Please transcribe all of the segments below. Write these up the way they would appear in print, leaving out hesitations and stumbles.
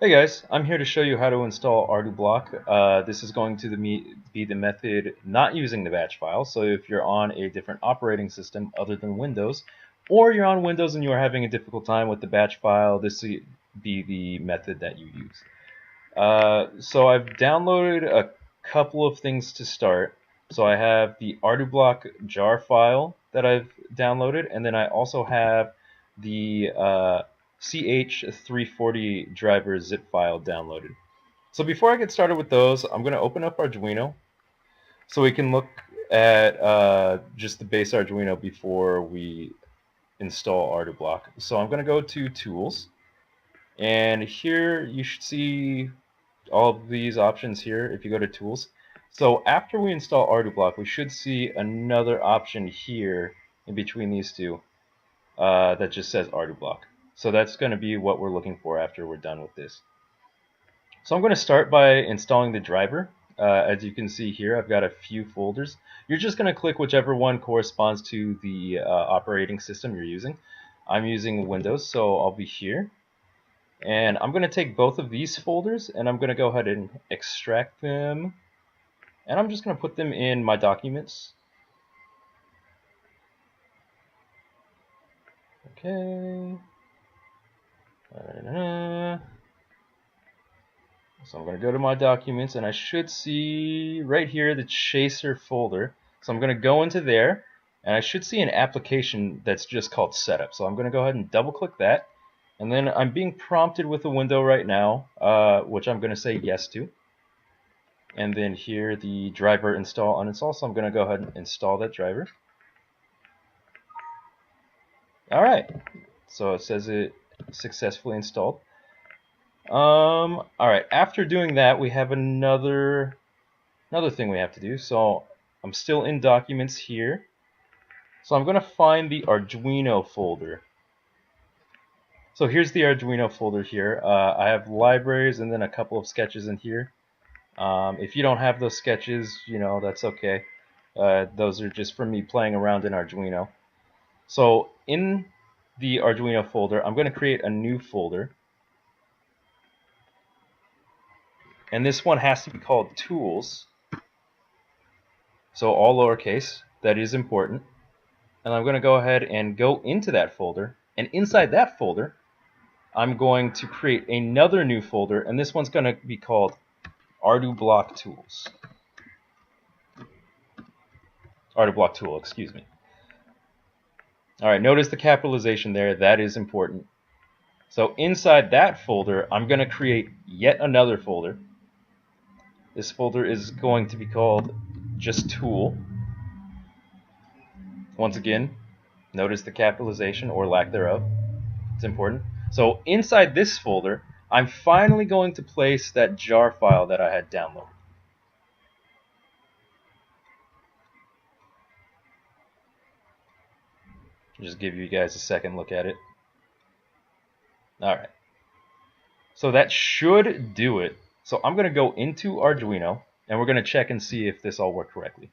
Hey guys, I'm here to show you how to install Ardublock. This is going to be the method not using the batch file. So if you're on a different operating system other than Windows, or you're on Windows and you are having a difficult time with the batch file, this will be the method that you use. So I've downloaded a couple of things to start. So I have the Ardublock jar file that I've downloaded, and then I also have the CH340 driver zip file downloaded. So before I get started with those, I'm going to open up Arduino so we can look at just the base Arduino before we install Ardublock. So I'm going to go to Tools, and here you should see all of these options here if you go to Tools. So after we install Ardublock, we should see another option here in between these two that just says Ardublock. So that's going to be what we're looking for after we're done with this. So I'm going to start by installing the driver. As you can see here, I've got a few folders. You're just going to click whichever one corresponds to the operating system you're using. I'm using Windows, so I'll be here. And I'm going to take both of these folders and I'm going to go ahead and extract them. And I'm just going to put them in my documents. Okay. So I'm going to go to my documents and I should see right here the chaser folder. So I'm going to go into there and I should see an application that's just called setup. So I'm going to go ahead and double click that. And then I'm being prompted with a window right now, which I'm going to say yes to. And then here the driver install uninstall. So I'm going to go ahead and install that driver. Alright, so it says it successfully installed. Alright, after doing that, we have another thing we have to do. So I'm still in documents here. So I'm going to find the Arduino folder. So here's the Arduino folder here. I have libraries and then a couple of sketches in here. If you don't have those sketches, that's okay. Those are just for me playing around in Arduino. So in the Arduino folder, I'm going to create a new folder. And this one has to be called Tools. So all lowercase, that is important. And I'm going to go ahead and go into that folder. And inside that folder, I'm going to create another new folder. And this one's going to be called Ardublock Tools. Ardublock Tool, excuse me. All right, notice the capitalization there. That is important. So inside that folder, I'm going to create yet another folder. This folder is going to be called just Tool. Once again, notice the capitalization or lack thereof. It's important. So inside this folder, I'm finally going to place that jar file that I had downloaded. I'll just give you guys a second look at it. Alright. So that should do it. So I'm going to go into Arduino and we're going to check and see if this all worked correctly.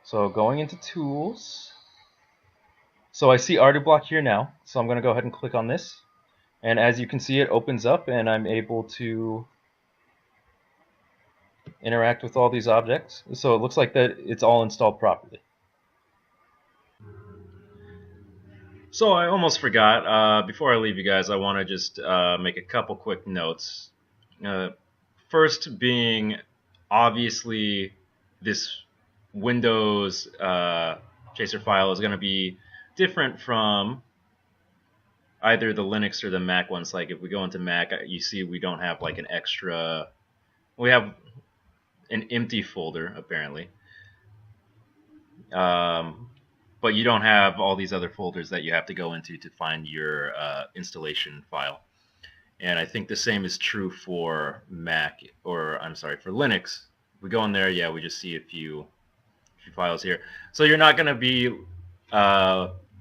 So going into Tools. So I see Ardublock here now. So I'm going to go ahead and click on this. And as you can see, it opens up and I'm able to interact with all these objects. So it looks like that it's all installed properly. So I almost forgot. Before I leave you guys, I want to just make a couple quick notes. First being, obviously, this Windows chaser file is going to be different from either the Linux or the Mac ones. Like if we go into Mac, you see we don't have like an extra. We have an empty folder apparently. But you don't have all these other folders that you have to go into to find your installation file. And I think the same is true for Mac, or I'm sorry, for Linux. We go in there, yeah, we just see a few files here. So you're not going to be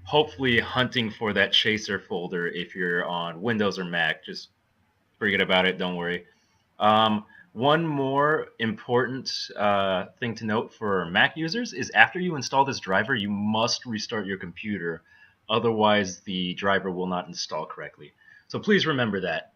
hopefully hunting for that chaser folder if you're on Windows or Mac. Just forget about it, don't worry. One more important thing to note for Mac users is after you install this driver, you must restart your computer. Otherwise, the driver will not install correctly. So please remember that.